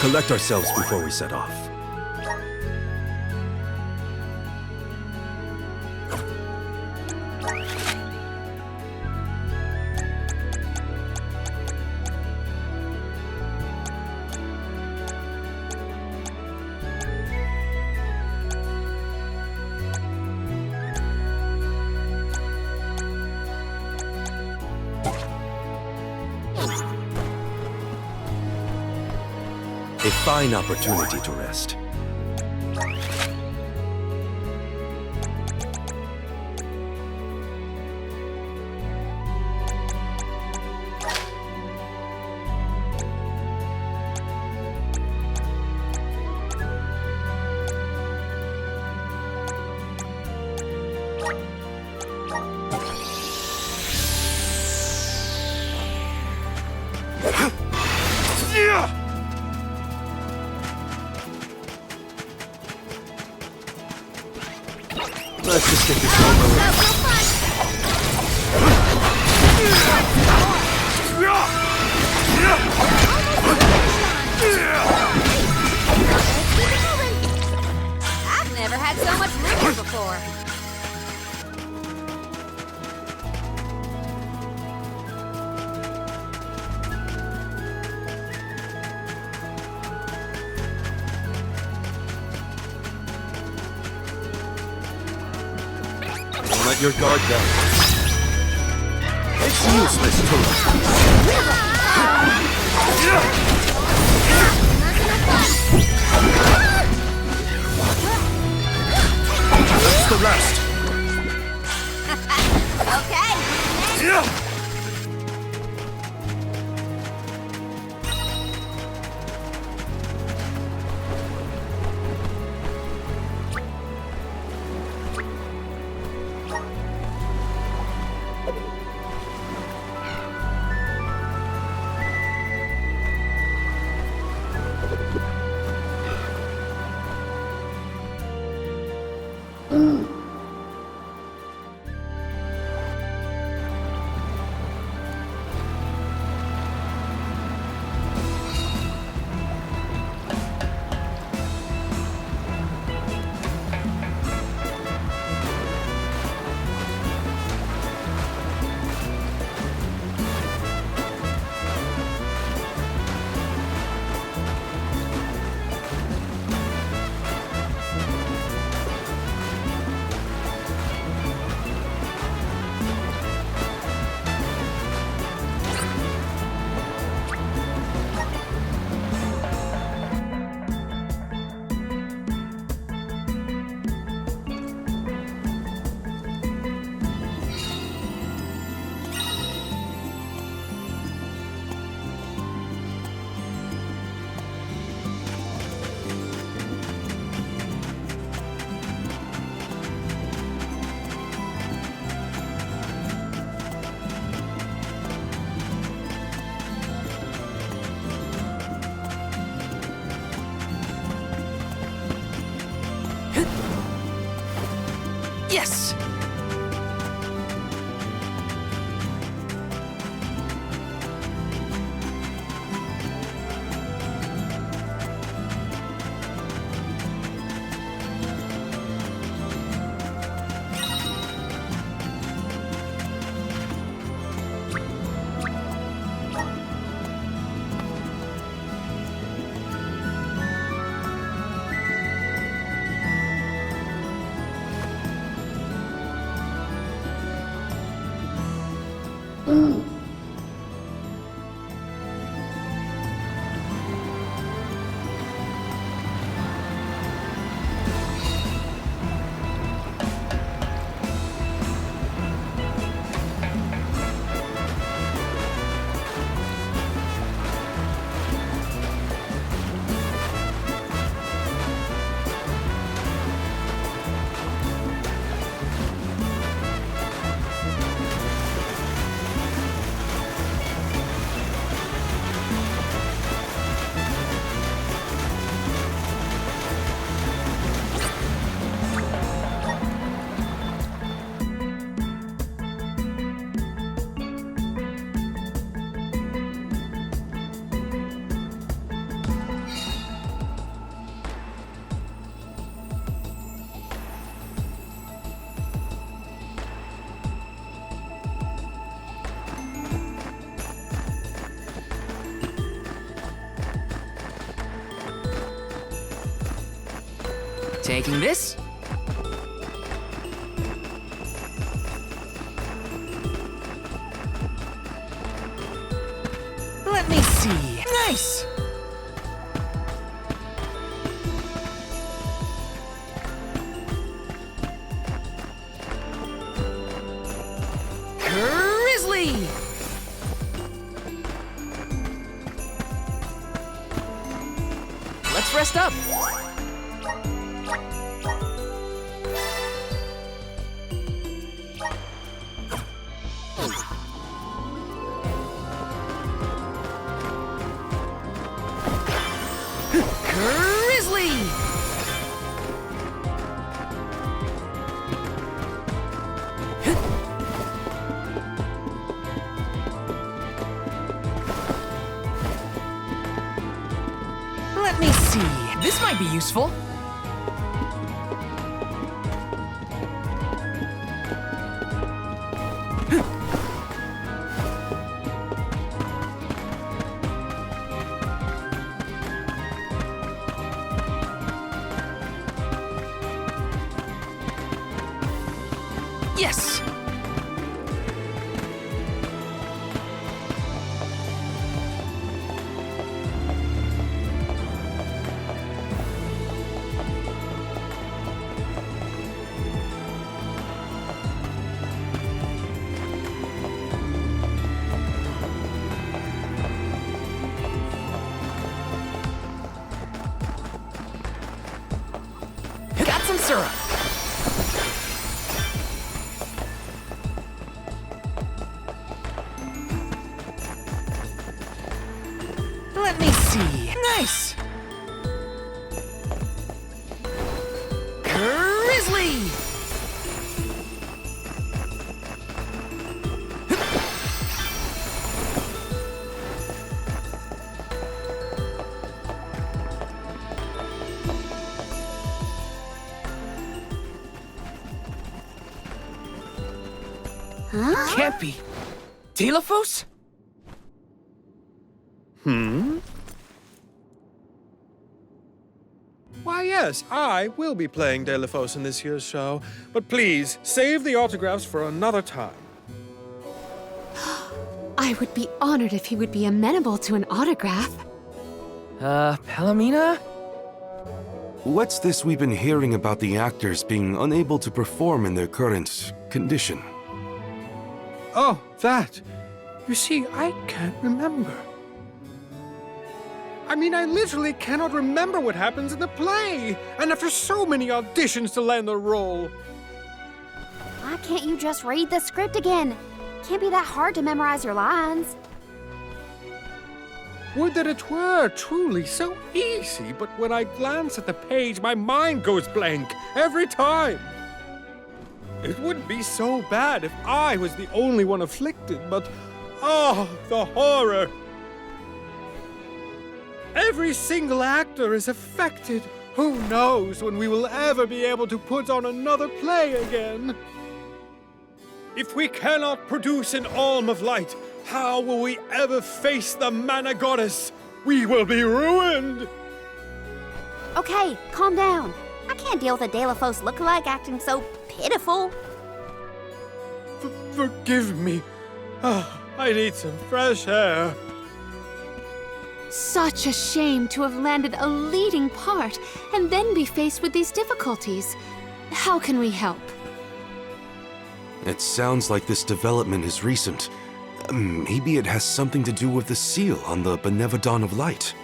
collect ourselves before we set off. A fine opportunity to rest. Let's just get this over with. I've never had so much liquor before. Don't let your guard down. It's useless to That's the rest. Okay. Yes! Taking this. Let me see. Nice! Grizzly! Let's rest up. Grizzly! Let me see. This might be useful. Yes! Got some syrup. Let me see. Nice! Grizzly! Huh? Can't be. Telephos? Why, yes, I will be playing Delphos in this year's show. But please, save the autographs for another time. I would be honored if he would be amenable to an autograph. Palomina? What's this we've been hearing about the actors being unable to perform in their current condition? Oh, that. You see, I can't remember. I mean, I literally cannot remember what happens in the play. And after so many auditions to land the role. Why can't you just read the script again? Can't be that hard to memorize your lines. Would that it were truly so easy, but when I glance at the page, my mind goes blank every time. It wouldn't be so bad if I was the only one afflicted, but oh, the horror! Every single actor is affected. Who knows when we will ever be able to put on another play again? If we cannot produce an Alm of Light, how will we ever face the Mana Goddess? We will be ruined! Okay, calm down. I can't deal with a Delphos lookalike acting so pitiful. Forgive me. Ah, I need some fresh air. Such a shame to have landed a leading part and then be faced with these difficulties. How can we help? It sounds like this development is recent. Maybe it has something to do with the seal on the Benevodon of Light.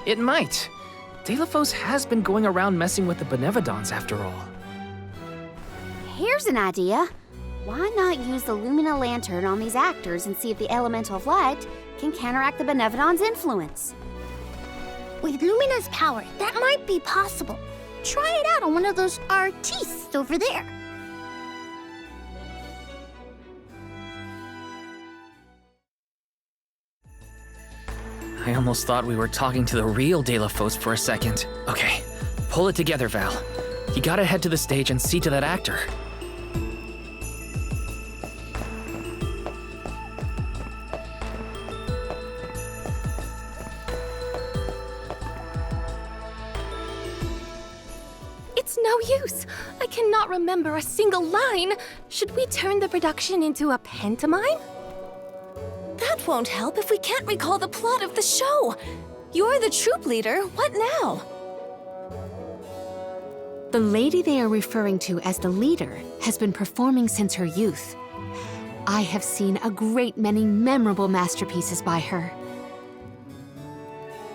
It might. Telephos has been going around messing with the Benevodons after all. Here's an idea. Why not use the Lumina Lantern on these actors and see if the Elemental of Light can counteract the Benevodon's influence? With Lumina's power, that might be possible. Try it out on one of those artistes over there. I almost thought we were talking to the real Delphos for a second. Okay, pull it together, Val. You gotta head to the stage and see to that actor. no use. I cannot remember a single line. Should we turn the production into a pantomime? That won't help if we can't recall the plot of the show. You're the troop leader. What now? The lady they are referring to as the leader has been performing since her youth. I have seen a great many memorable masterpieces by her.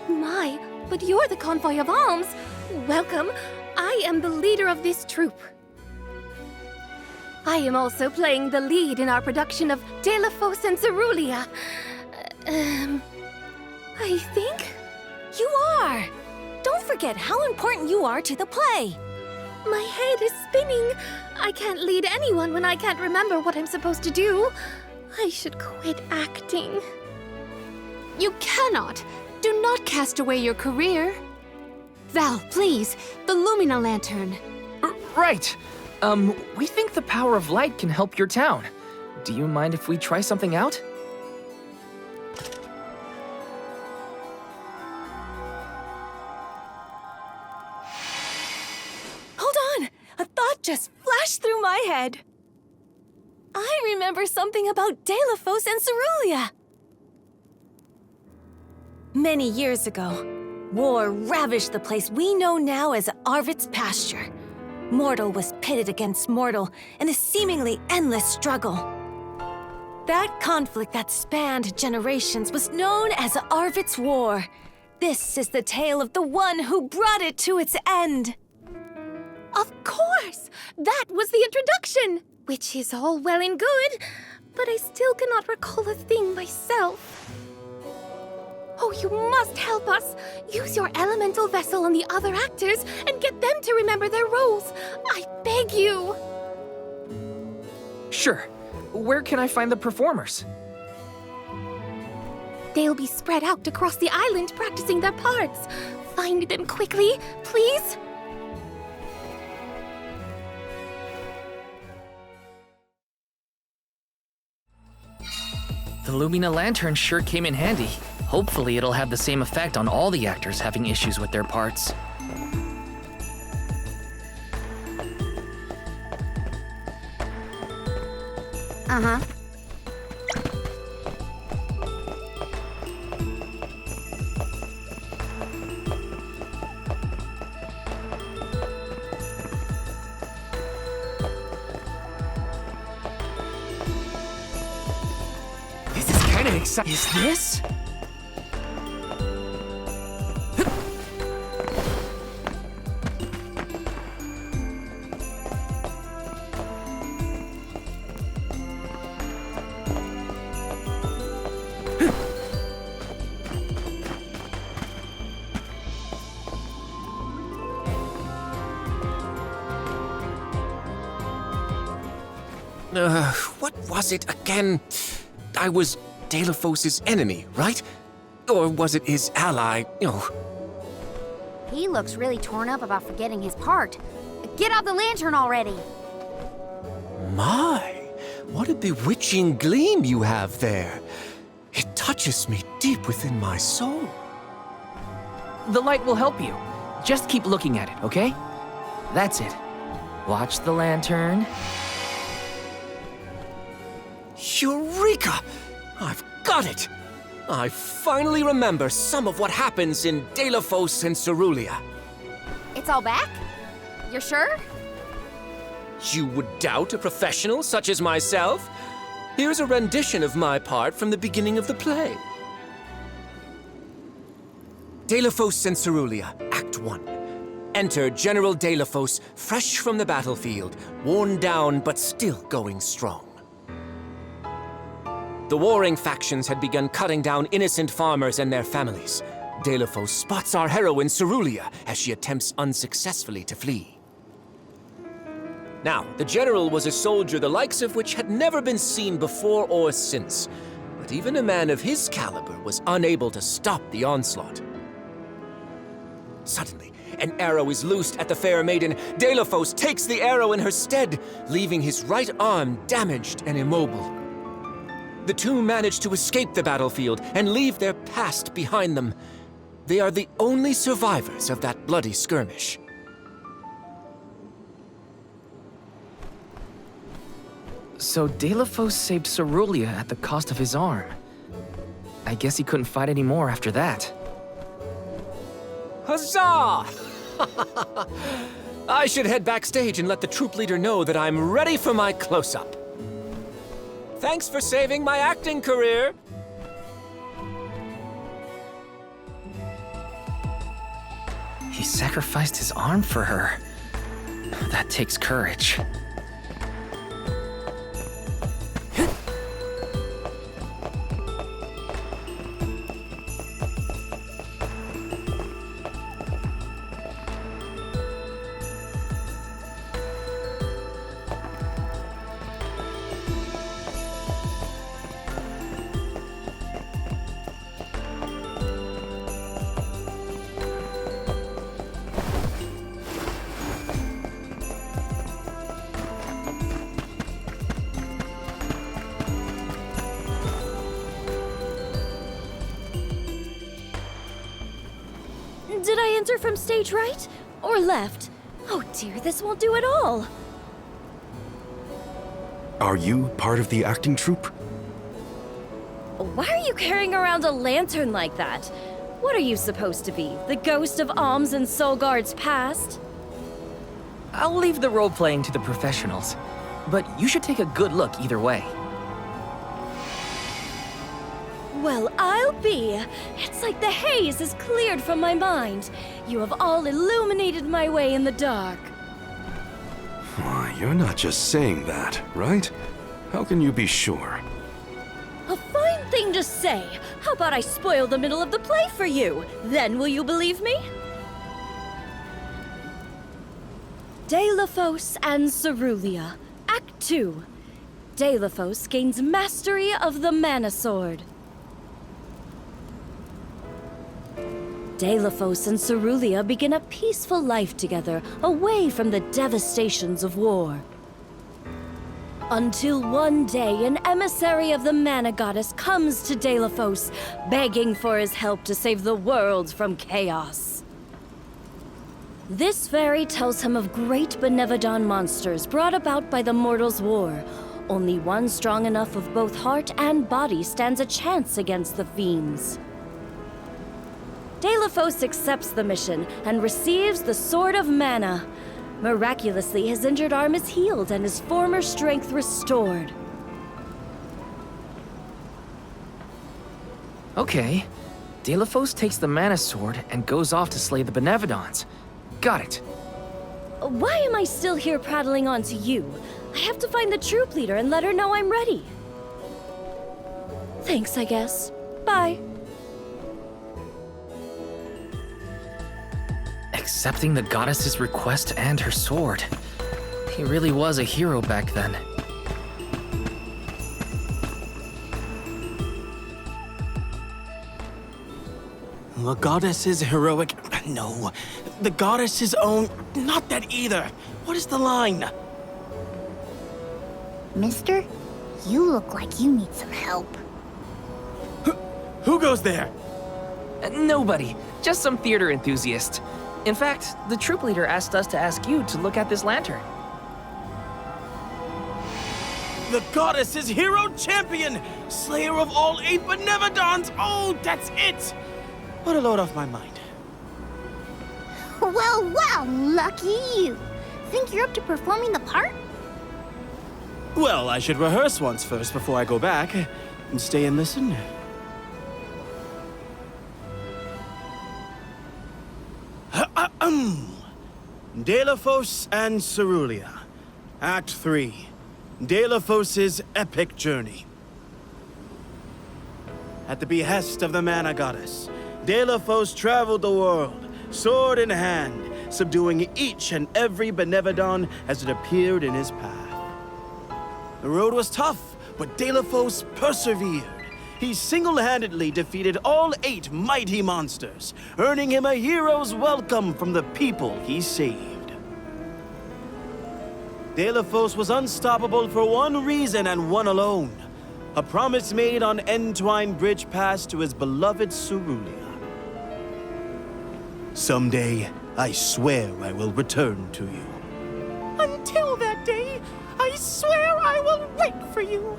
My, but you're the convoy of alms. Welcome. I am the leader of this troupe. I am also playing the lead in our production of Delafos and Cerulia. I think? You are! Don't forget how important you are to the play. My head is spinning. I can't lead anyone when I can't remember what I'm supposed to do. I should quit acting. You cannot! Do not cast away your career. Val, please, the Lumina Lantern. Right. We think the power of light can help your town. Do you mind if we try something out? Hold on! A thought just flashed through my head. I remember something about Delafos and Cerulia. Many years ago, war ravished the place we know now as Arvit's pasture. Mortal was pitted against mortal in a seemingly endless struggle. That conflict that spanned generations was known as Arvit's War. This is the tale of the one who brought it to its end. Of course! That was the introduction! Which is all well and good, but I still cannot recall a thing myself. Oh, you must help us! Use your elemental vessel on the other actors and get them to remember their roles! I beg you! Sure. Where can I find the performers? They'll be spread out across the island practicing their parts. Find them quickly, please! The Lumina Lantern sure came in handy. Hopefully it'll have the same effect on all the actors having issues with their parts. Uh-huh. This is kind of exciting. Is this? What was it again? I was Delafos' enemy, right? Or was it his ally? He looks really torn up about forgetting his part. Get out the lantern already! My, what a bewitching gleam you have there. It touches me deep within my soul. The light will help you. Just keep looking at it, okay? That's it. Watch the lantern. Eureka! I've got it! I finally remember some of what happens in Delafos and Cerulia. It's all back? You're sure? You would doubt a professional such as myself? Here's a rendition of my part from the beginning of the play. Delafos and Cerulia, Act 1. Enter General Delafos, fresh from the battlefield, worn down but still going strong. The warring factions had begun cutting down innocent farmers and their families. Delafos spots our heroine Cerulia as she attempts unsuccessfully to flee. Now, the general was a soldier the likes of which had never been seen before or since, but even a man of his caliber was unable to stop the onslaught. Suddenly, an arrow is loosed at the fair maiden. Delafos takes the arrow in her stead, leaving his right arm damaged and immobile. The two manage to escape the battlefield and leave their past behind them. They are the only survivors of that bloody skirmish. So Delafos saved Cerulia at the cost of his arm. I guess he couldn't fight anymore after that. Huzzah! I should head backstage and let the troop leader know that I'm ready for my close-up. Thanks for saving my acting career. He sacrificed his arm for her. That takes courage. Did I enter from stage right? Or left? Oh dear, this won't do at all. Are you part of the acting troupe? Why are you carrying around a lantern like that? What are you supposed to be? The ghost of Alms and Solgard's past? I'll leave the role-playing to the professionals, but you should take a good look either way. Well, I'll be. It's like the haze is cleared from my mind. You have all illuminated my way in the dark. Why, you're not just saying that, right? How can you be sure? A fine thing to say. How about I spoil the middle of the play for you? Then will you believe me? Delafos and Cerulia, Act 2. Delafos gains mastery of the Mana Sword. Delafos and Cerulia begin a peaceful life together, away from the devastations of war. Until one day, an emissary of the Mana Goddess comes to Delafos, begging for his help to save the world from chaos. This fairy tells him of great Benevodon monsters brought about by the Mortals' War. Only one strong enough of both heart and body stands a chance against the fiends. Delafos accepts the mission and receives the Sword of Mana. Miraculously, his injured arm is healed and his former strength restored. Okay. Delafos takes the Mana Sword and goes off to slay the Benevodons. Got it. Why am I still here prattling on to you? I have to find the troop leader and let her know I'm ready. Thanks, I guess. Bye. Accepting the goddess's request and her sword. He really was a hero back then. The goddess's heroic... No. The goddess's own... Not that either. What is the line? Mister, you look like you need some help. Who goes there? Nobody. Just some theater enthusiast. In fact, the troop leader asked us to ask you to look at this lantern. The goddess's hero champion! Slayer of all 8 Benevodons! Oh, that's it! What a load off my mind. Well, lucky you. Think you're up to performing the part? Well, I should rehearse once first before I go back. And stay and listen. Delafos and Cerulia. Act 3. Delafos' epic journey. At the behest of the Mana Goddess, Delafos traveled the world, sword in hand, subduing each and every Benevodon as it appeared in his path. The road was tough, but Delafos persevered. He single-handedly defeated all 8 mighty monsters, earning him a hero's welcome from the people he saved. Delafos was unstoppable for one reason and one alone. A promise made on Entwine Bridge Pass to his beloved Cerulia. Someday, I swear I will return to you. Until that day, I I swear I will wait for you.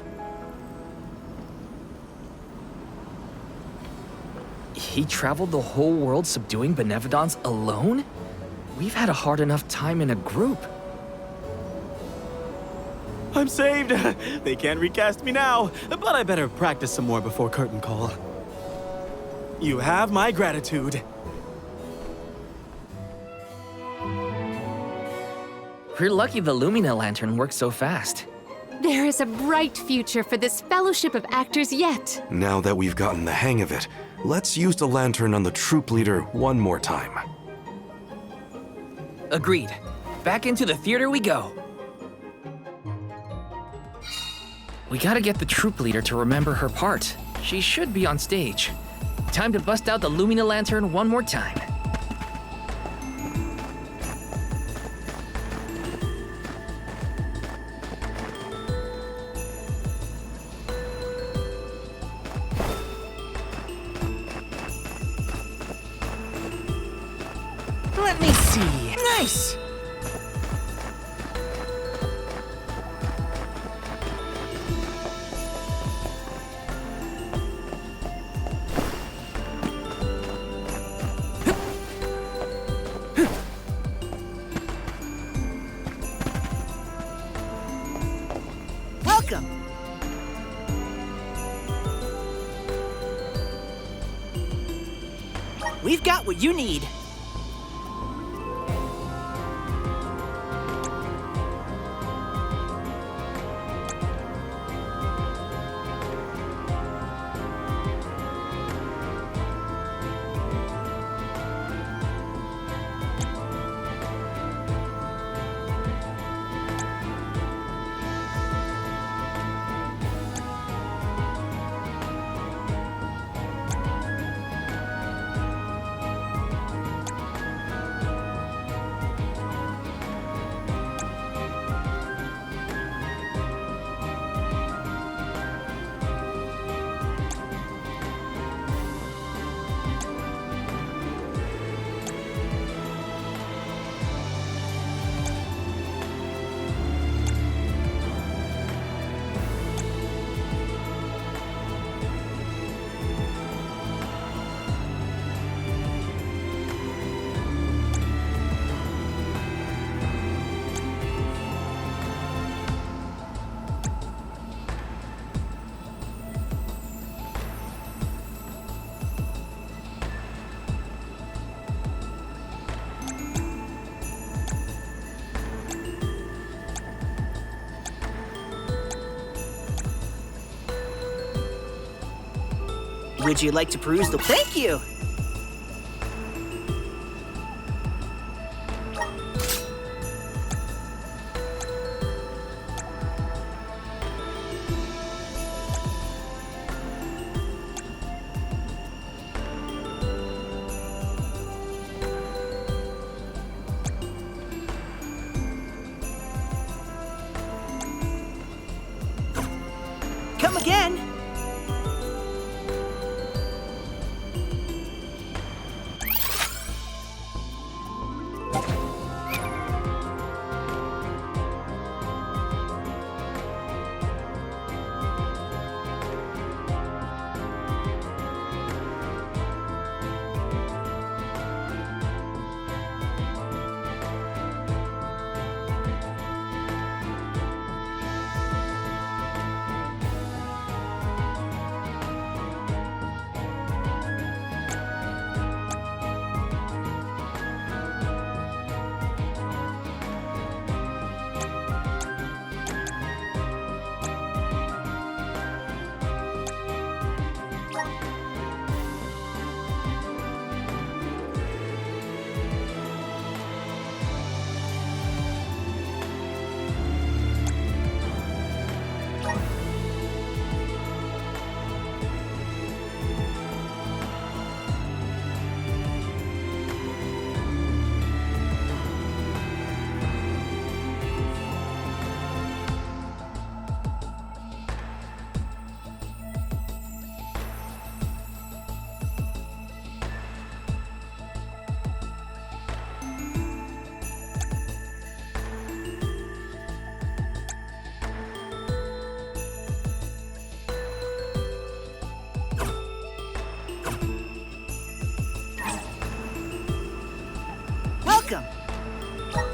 He traveled the whole world subduing Benevodons alone? We've had a hard enough time in a group. I'm saved. They can't recast me now, but I better practice some more before curtain call. You have my gratitude. We're lucky the Lumina Lantern works so fast. There is a bright future for this fellowship of actors yet. Now that we've gotten the hang of it, let's use the lantern on the troop leader one more time. Agreed. Back into the theater we go. We gotta get the troop leader to remember her part. She should be on stage. Time to bust out the Lumina Lantern one more time. Let me see. Nice! Welcome. We've got what you need. Would you like to peruse the... Thank you! Come again!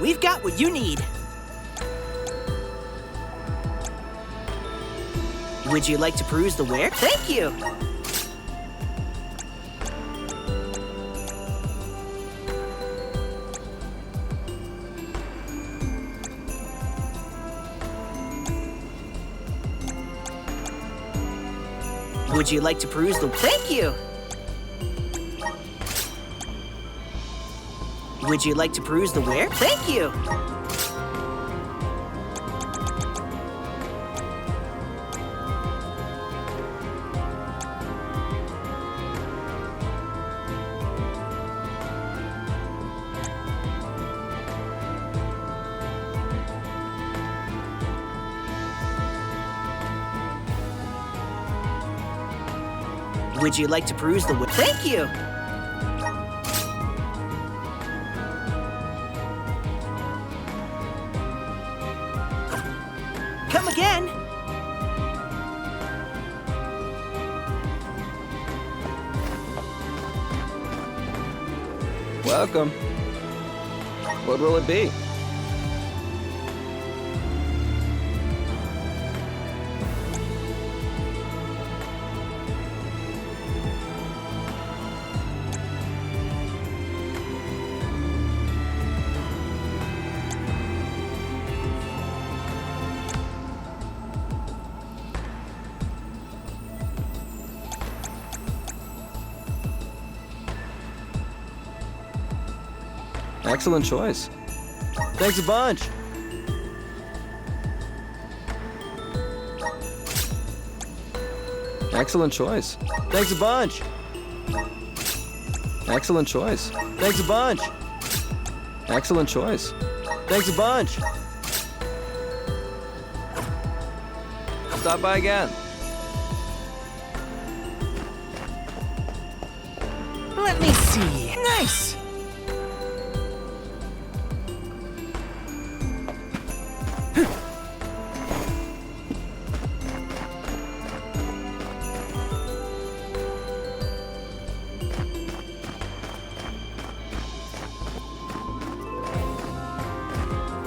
We've got what you need. Would you like to peruse the ware? Thank you! Would you like to peruse the... Thank you! Would you like to peruse the ware? Thank you! Would you like to peruse the... Thank you! Come again! Welcome. What will it be? Excellent choice. Thanks a bunch. Excellent choice. Thanks a bunch. Excellent choice. Thanks a bunch. Excellent choice. Thanks a bunch. Stop by again. Let me see. Nice!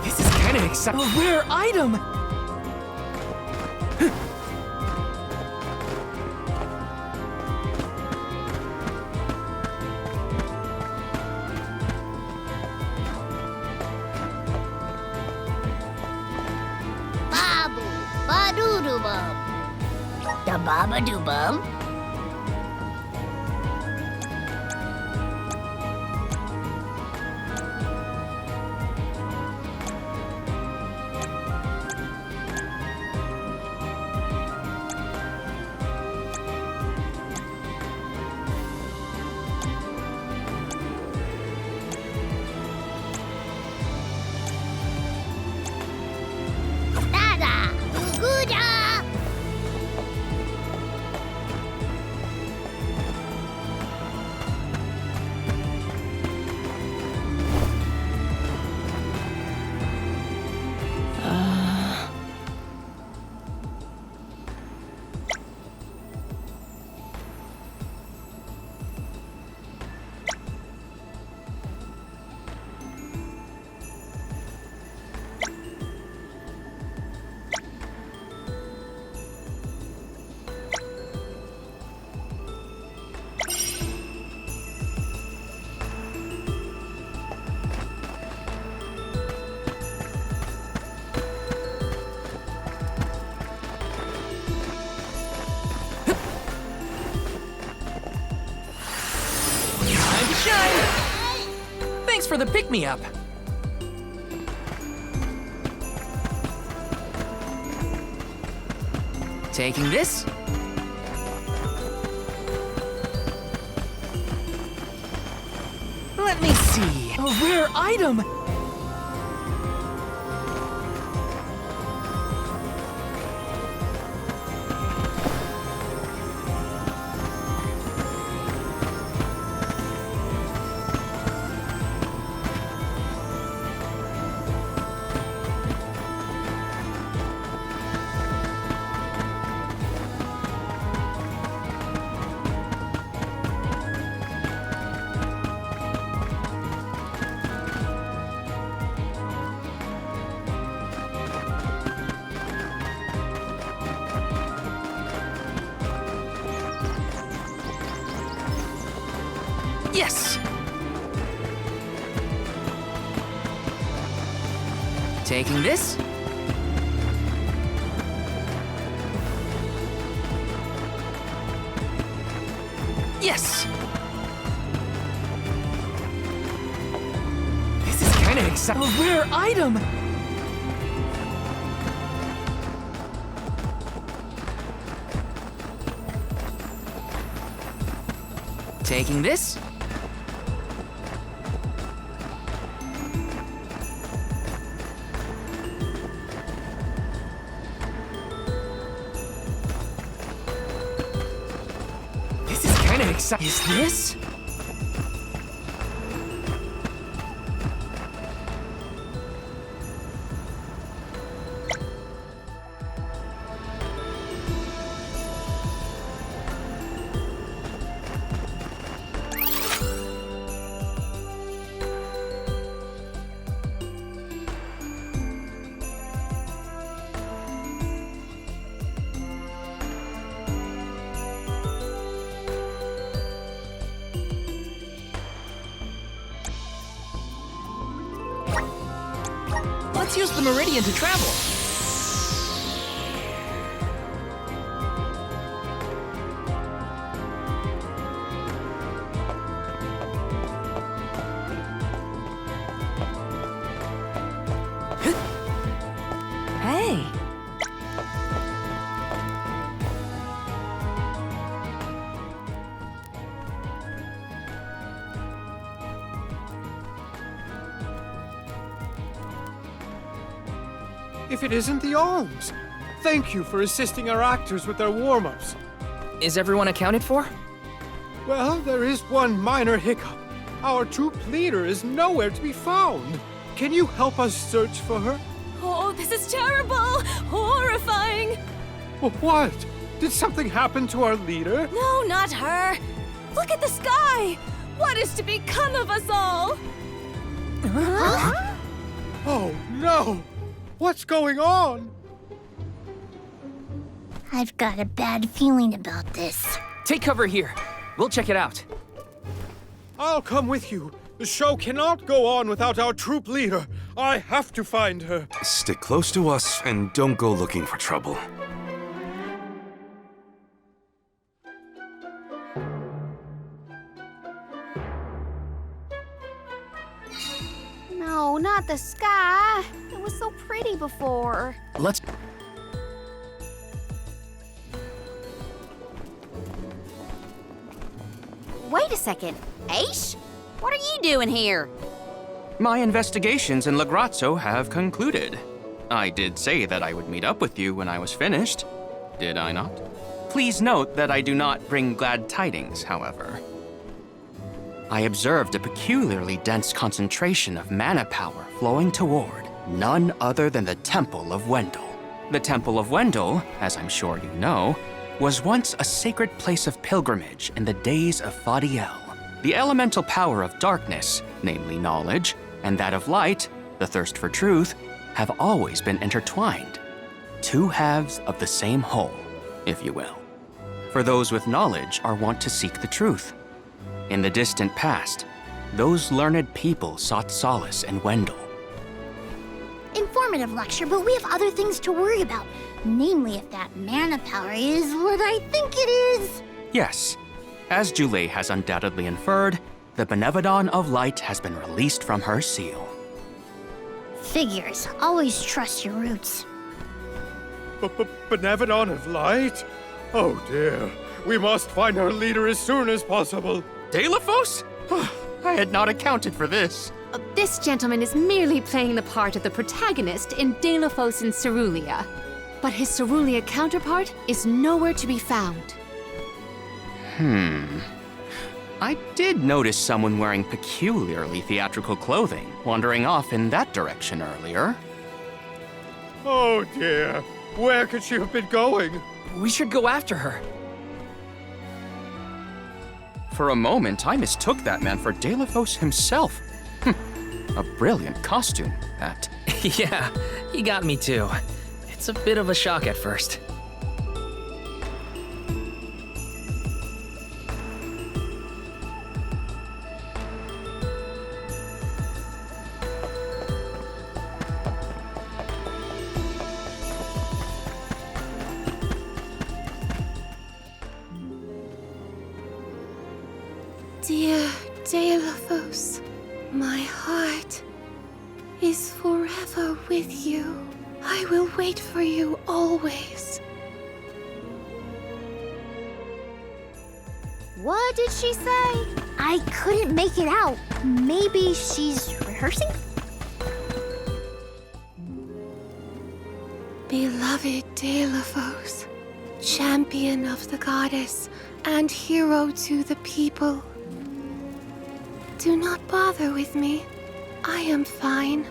This is kind of exciting. A rare item! Babu, ba-doo-doo-bum. Da baba-doo-bum. Dada, Guguda. Time to shine! Thanks for the pick-me-up. Taking this. Let me see. A rare item! Yes! Taking this. Yes! This is kinda exciting. A rare item! Taking this. This is kinda exciting. Is this? Let's use the Meridian to travel. Hey. If it isn't the alms, thank you for assisting our actors with their warm-ups. Is everyone accounted for? Well, there is one minor hiccup. Our troop leader is nowhere to be found. Can you help us search for her? Oh, this is terrible! Horrifying! What? Did something happen to our leader? No, not her! Look at the sky! What is to become of us all? Oh, no! What's going on? I've got a bad feeling about this. Take cover here. We'll check it out. I'll come with you. The show cannot go on without our troop leader. I have to find her. Stick close to us and don't go looking for trouble. No, not the sky. It was so pretty before. Let's... Wait a second. Aish? What are you doing here? My investigations in Lagrazzo have concluded. I did say that I would meet up with you when I was finished. Did I not? Please note that I do not bring glad tidings, however. I observed a peculiarly dense concentration of mana power flowing toward none other than the Temple of Wendel. The Temple of Wendel, as I'm sure you know, was once a sacred place of pilgrimage in the days of Fadiel. The elemental power of darkness, namely knowledge, and that of light, the thirst for truth, have always been intertwined. Two halves of the same whole, if you will. For those with knowledge are wont to seek the truth. In the distant past, those learned people sought solace in Wendel. Informative lecture, but we have other things to worry about. Namely, if that mana power is what I think it is. Yes, as Jule has undoubtedly inferred, the Benevodon of Light has been released from her seal. Figures. Always trust your roots. Benevodon of Light? Oh dear. We must find our leader as soon as possible. Deilophos? I had not accounted for this. This gentleman is merely playing the part of the protagonist in Deilophos in Cerulia. But his Cerulia counterpart is nowhere to be found. I did notice someone wearing peculiarly theatrical clothing wandering off in that direction earlier. Oh dear. Where could she have been going? We should go after her. For a moment, I mistook that man for Deilophos himself. A brilliant costume, that. Yeah, he got me too. It's a bit of a shock at first. Dear Deilophos, my heart is forever with you. I will wait for you always. What did she say? I couldn't make it out. Maybe she's rehearsing? Beloved Deilophos, champion of the goddess and hero to the people. Do not bother with me. I am fine.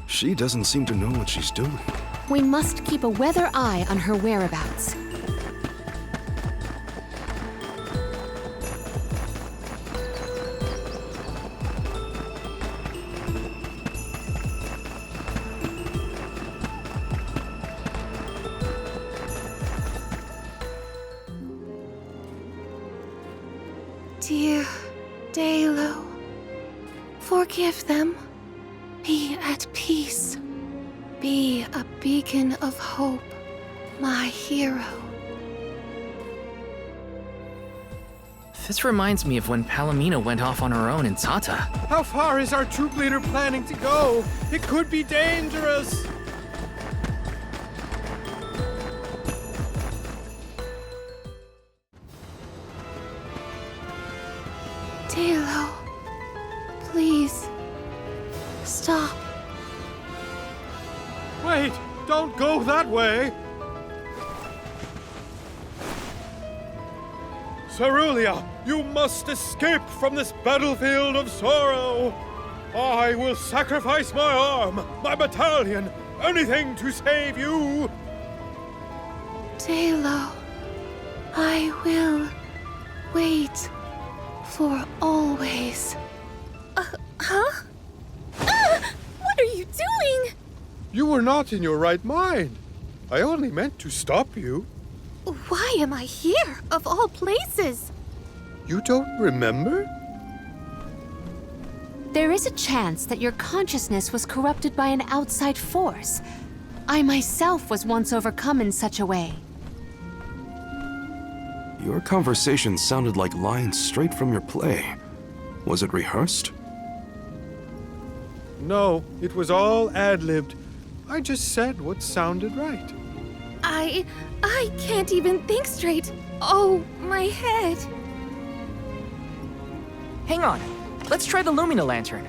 She doesn't seem to know what she's doing. We must keep a weather eye on her whereabouts. Dear Deilo, forgive them. Be at peace. Be a beacon of hope, my hero. This reminds me of when Palomino went off on her own in Tata. How far is our troop leader planning to go? It could be dangerous. Deilo, please, stop. Wait, don't go that way. Cerulia, you must escape from this battlefield of sorrow. I will sacrifice my arm, my battalion, anything to save you. Deilo, I will wait for always. Huh? What are you doing? You were not in your right mind. I only meant to stop you. Why am I here, of all places? You don't remember? There is a chance that your consciousness was corrupted by an outside force. I myself was once overcome in such a way. Your conversation sounded like lines straight from your play. Was it rehearsed? No, it was all ad-libbed. I just said what sounded right. I can't even think straight. Oh, my head. Hang on. Let's try the Lumina Lantern.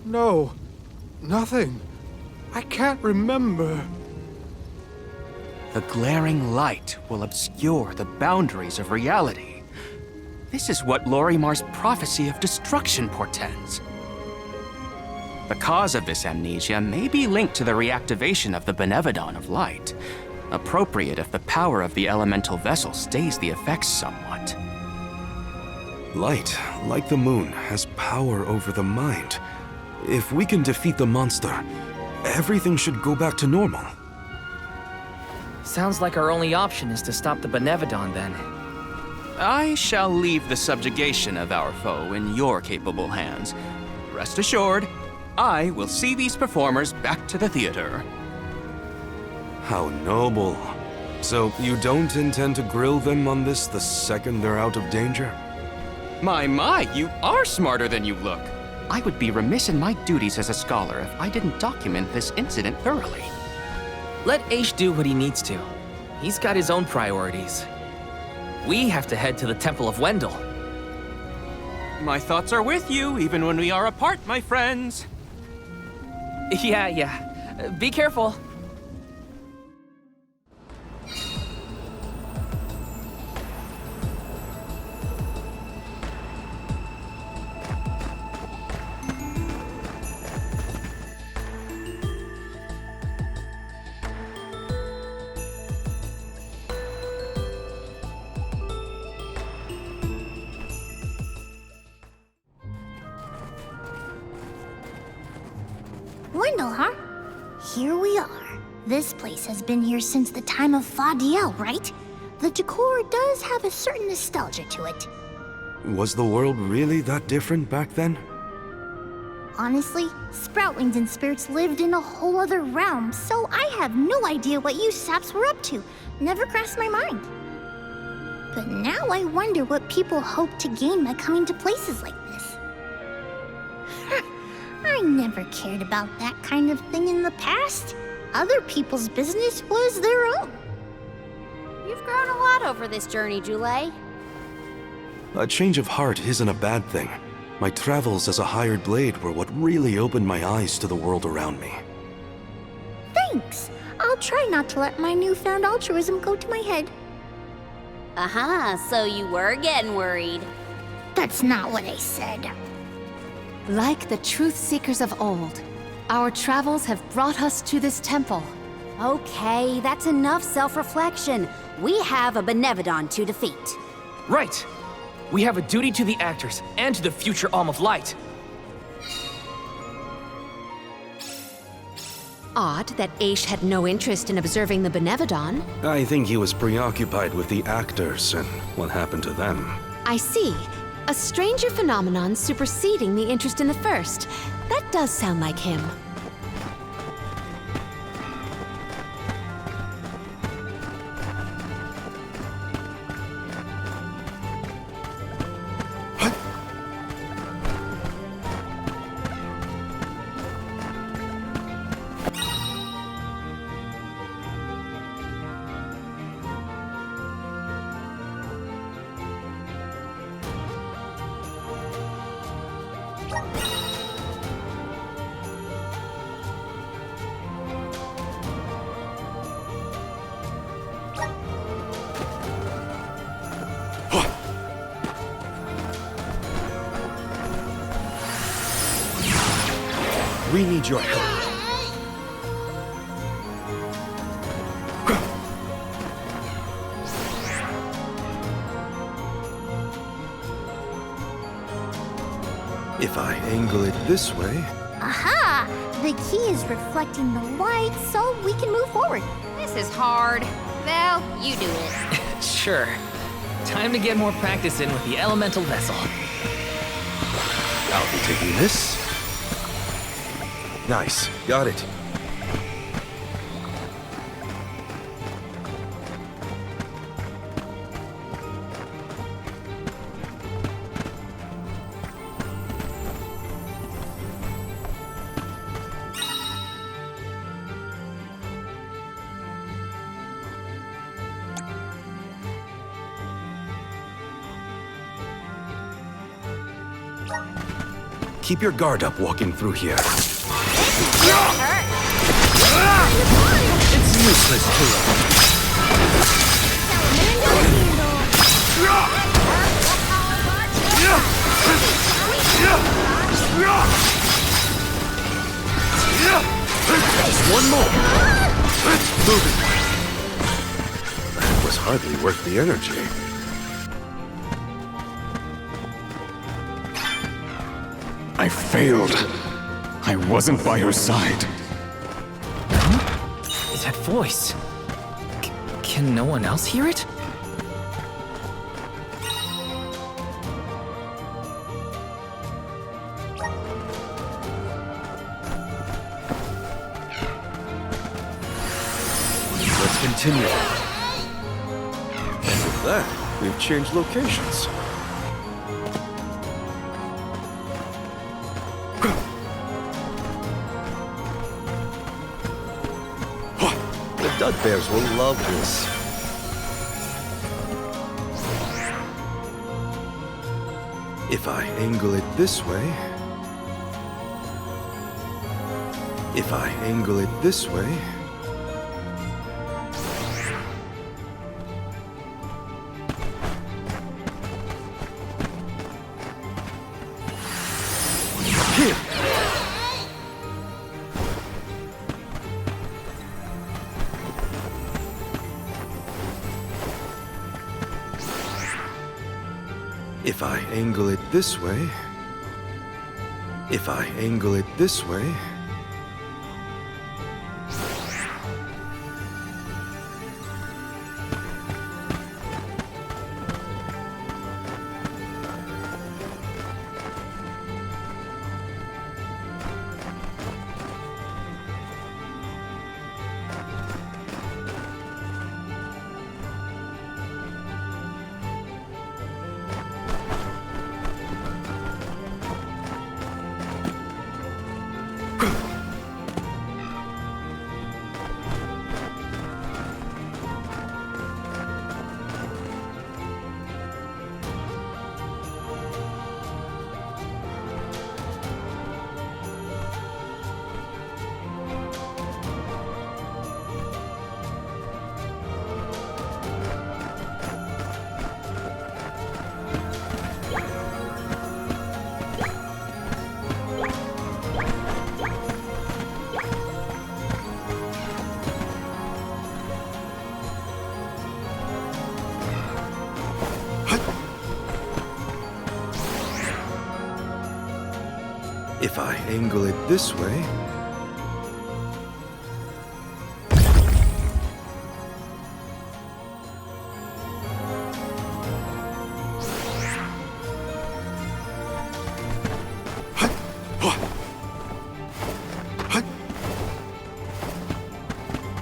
No, nothing. I can't remember. The glaring light will obscure the boundaries of reality. This is what Lorimar's prophecy of destruction portends. The cause of this amnesia may be linked to the reactivation of the Benevodon of Light, appropriate if the power of the elemental vessel stays the effects somewhat. Light, like the moon, has power over the mind. If we can defeat the monster, everything should go back to normal. Sounds like our only option is to stop the Benevodon then. I shall leave the subjugation of our foe in your capable hands. Rest assured, I will see these performers back to the theater. How noble. So you don't intend to grill them on this the second they're out of danger? My, you are smarter than you look. I would be remiss in my duties as a scholar if I didn't document this incident thoroughly. Let Aish do what he needs to. He's got his own priorities. We have to head to the Temple of Wendell. My thoughts are with you, even when we are apart, my friends. Yeah. Be careful. Wendell, huh? Here we are. This place has been here since the time of Fadiel, right? The decor does have a certain nostalgia to it. Was the world really that different back then? Honestly, Sproutlings and spirits lived in a whole other realm, so I have no idea what you saps were up to. Never crossed my mind. But now I wonder what people hope to gain by coming to places like this. I never cared about that kind of thing in the past. Other people's business was their own. You've grown a lot over this journey, Jule. A change of heart isn't a bad thing. My travels as a hired blade were what really opened my eyes to the world around me. Thanks. I'll try not to let my newfound altruism go to my head. So you were getting worried. That's not what I said. Like the truth seekers of old, our travels have brought us to this temple. Okay, that's enough self-reflection. We have a Benevodon to defeat. Right! We have a duty to the actors and to the future Alm of Light. Odd that Aish had no interest in observing the Benevodon. I think he was preoccupied with the actors and what happened to them. I see. A stranger phenomenon superseding the interest in the first. That does sound like him. We need your help. If I angle it this way... Aha! The key is reflecting the light, so we can move forward. This is hard. Well, you do it. Sure. Time to get more practice in with the elemental vessel. I'll be taking this. Nice. Got it. Keep your guard up walking through here. It's useless to one more. Move it. That was hardly worth the energy. I failed. I wasn't by her side. That voice. Can no one else hear it? Let's continue. And with that, we've changed locations. The Dud Bears will love this. If I angle it this way... If I angle it this way... Here! If I angle it this way... If I angle it this way... If I angle it this way...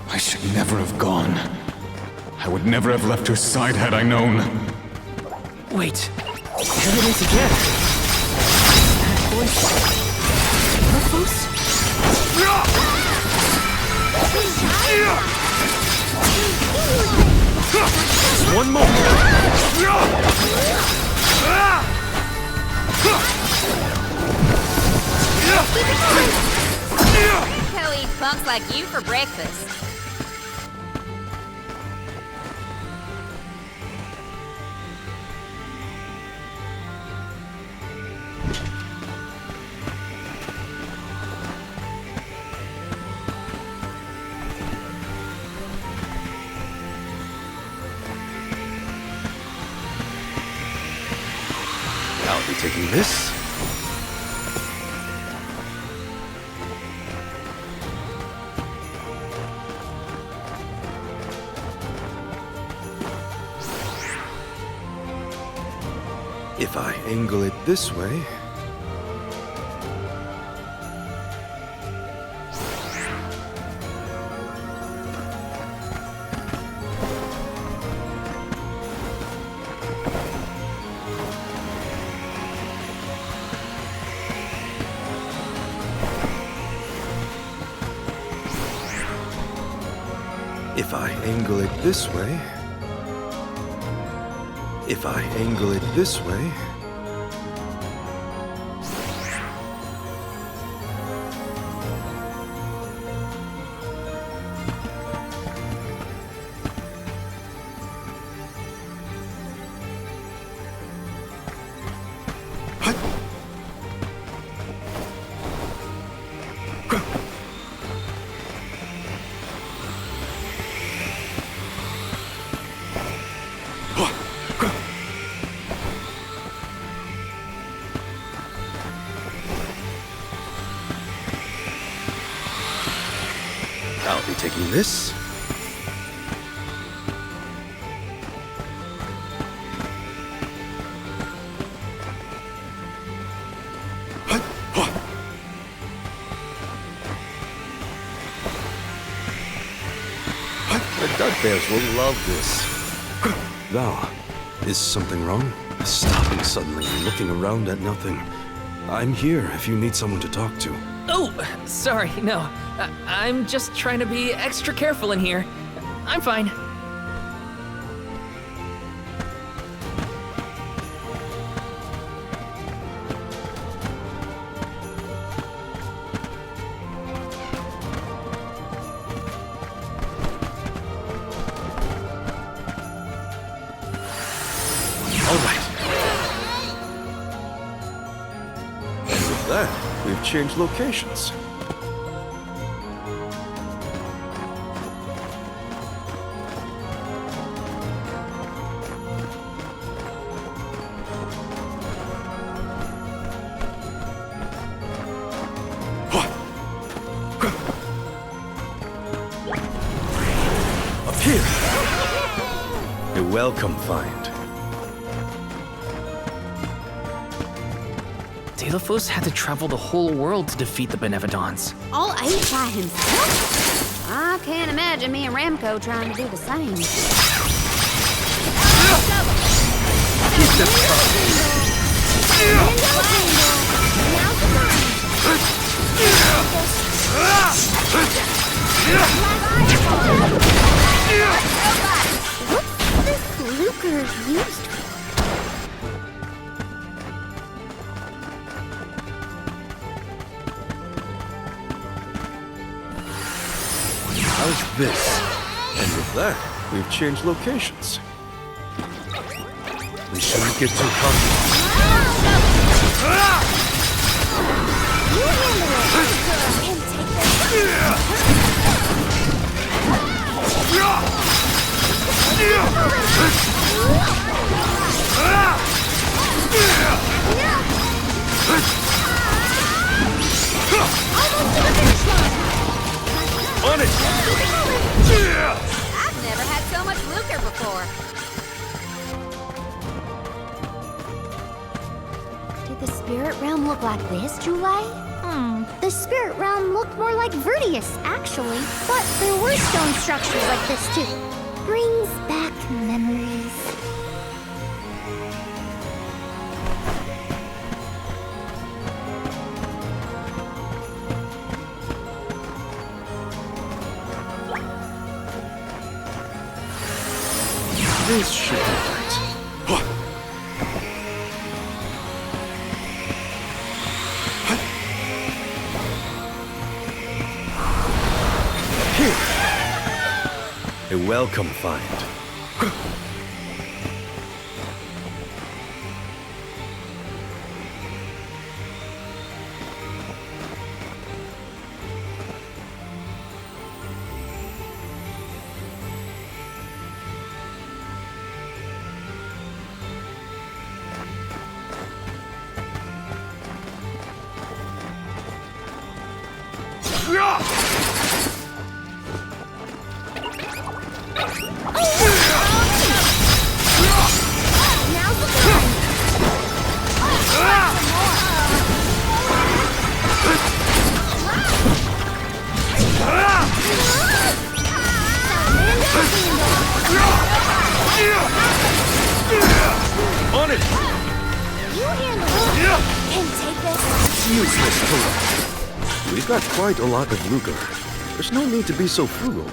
I should never have gone. I would never have left her side had I known. Wait, there it is again. That voice. Just one more! Who eats punks like you for breakfast? I'll be taking this. If I angle it this way... If I angle it this way... If I angle it this way... I'll be taking this. The Dugbears will love this. Val, is something wrong? Stopping suddenly and looking around at nothing. I'm here if you need someone to talk to. Oh, sorry, no. I'm just trying to be extra careful in here. I'm fine. All right. And with that, we've changed locations. Up here. A welcome find. Deilophos had to travel the whole world to defeat the Benevodons. All eight by himself? I can't imagine me and Ramco trying to do the same. What's this lucre used for? How's this? And with that, we've changed locations. We shouldn't get too comfortable. before. Did the spirit realm look like this, Julie? The spirit realm looked more like Vertius, actually. But there were stone structures like this, too. Brings back memories. This should be right. Here. A welcome find. Now's the time! On it! You handle it! Can take this? Useless tool. We've got quite a lot of lucre. There's no need to be so frugal.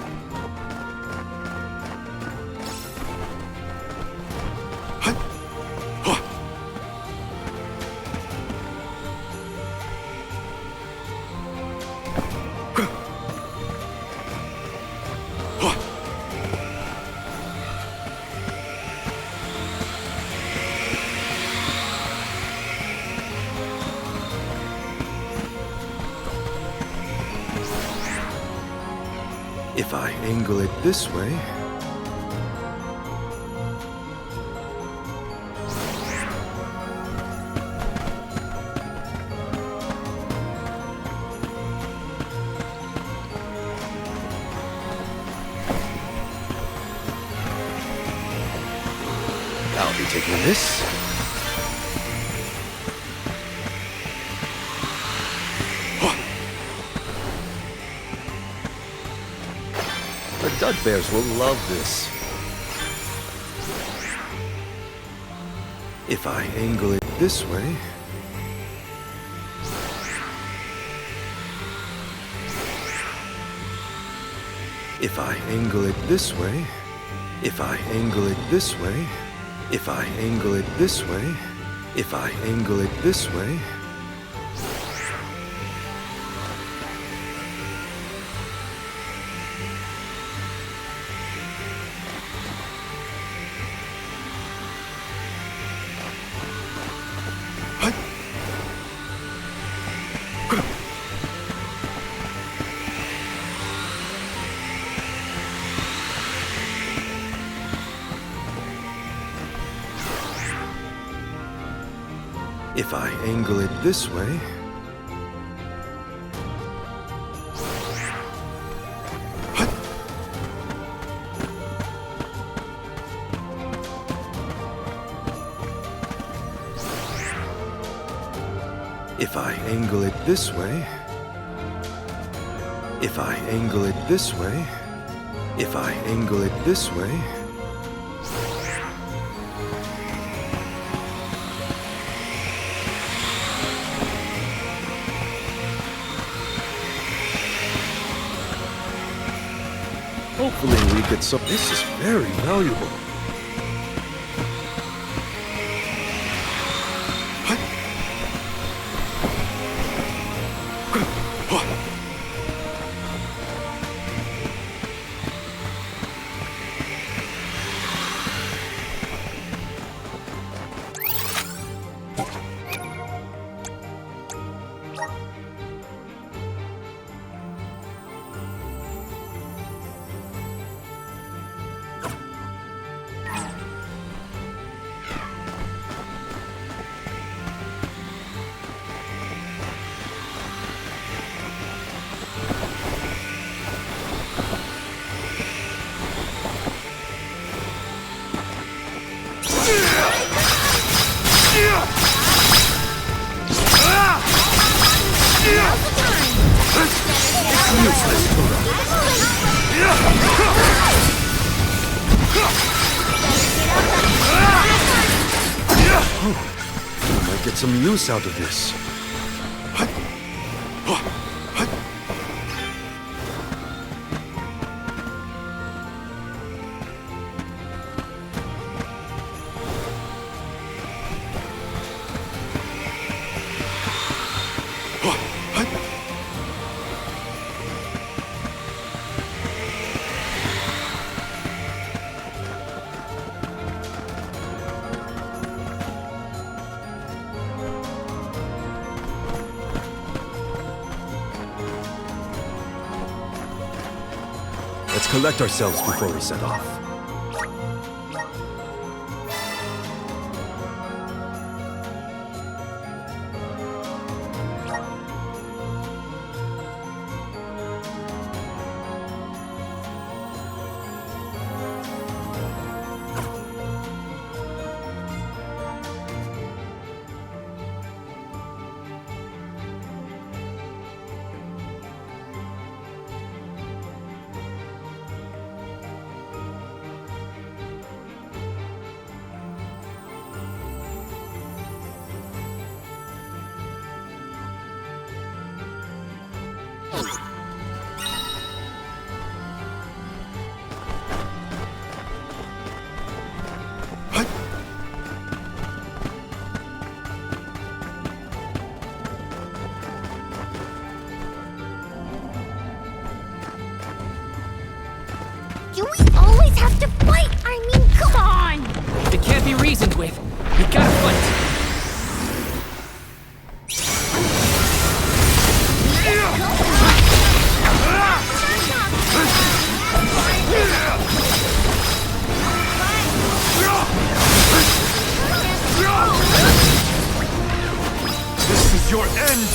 If I angle it this way... I'll be taking this. The Dud Bears will love this. If I angle it this way... If I angle it this way... If I angle it this way... If I angle it this way... If I angle it this way... If I angle it this way... If I angle it this way... If I angle it this way... If I angle it this way... Hopefully we get some... This is very valuable. Useless, Tura. Oh, I might get some use out of this. Let's collect ourselves before we set off. Do we always have to fight? I mean, come on! If it can't be reasoned with, we gotta fight. This is your end!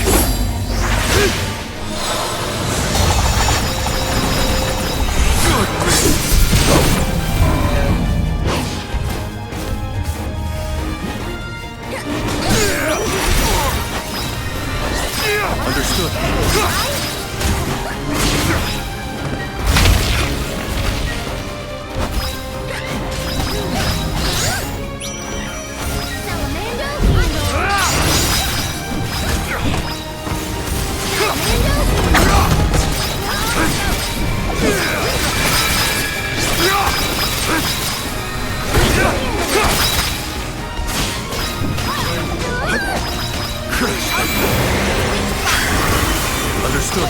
Understood. Understood.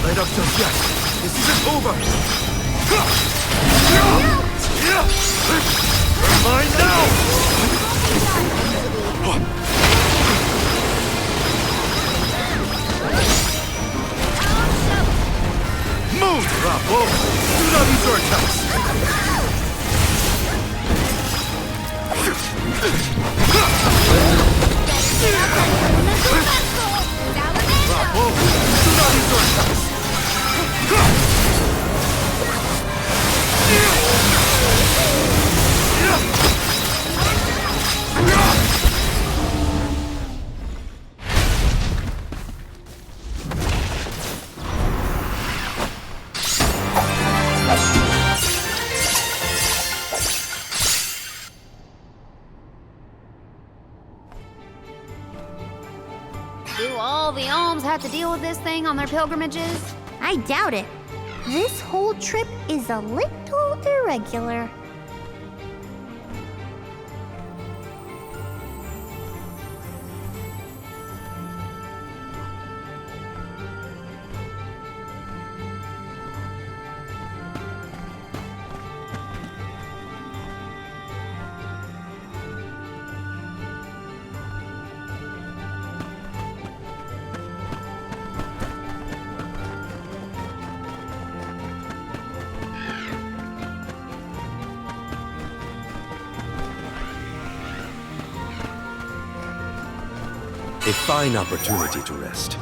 Light up till death. This isn't over. You're mine now. Move, Bravo! Do not resort us! Bravo! Do not resort us! Do all the alms have to deal with this thing on their pilgrimages? I doubt it. This whole trip is a little irregular. A fine opportunity to rest.